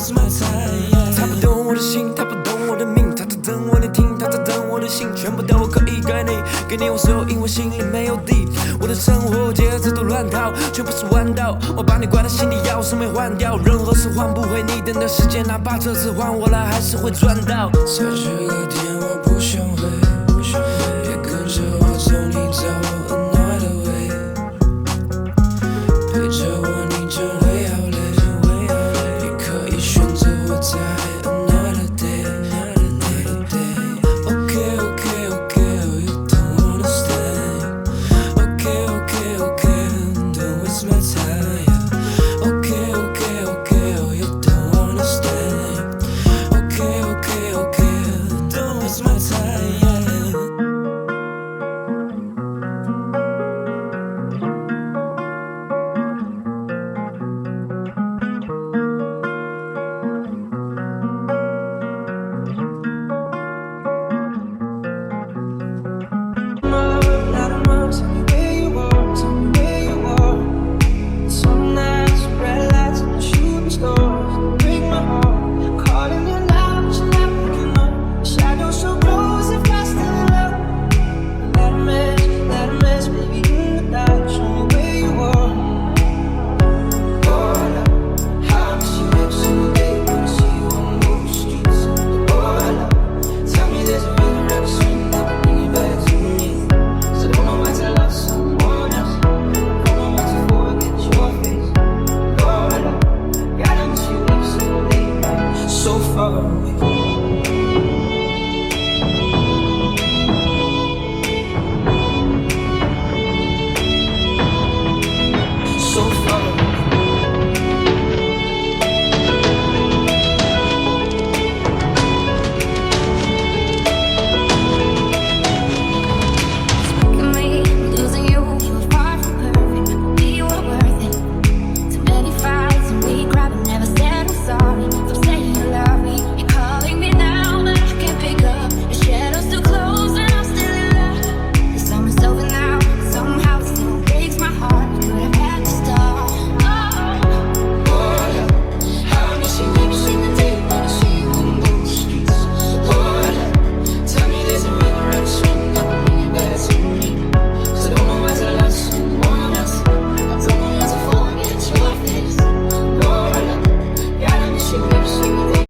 waste my time。他不懂我的心，他不懂我的命，他只等我能听，他只等我的心，全部都我可以给你，给你我所有，因为心里没有底。我的生活节奏都乱套，全部是弯道。我把你关在心里，钥匙没换掉，任何事换不回你等的时间，哪怕这次换我了，还是会赚到。在这个点，我不想回，别跟着我走，你找我 another way， 陪着我，你真会好累。你可以选择我在 another day，another day。Okay, okay, okay, you don't wanna stay。Okay, okay, okay, don't waste my time。Okay, okay, okay, you don't wanna stay。Okay, okay, okay, don't waste my time。So far away.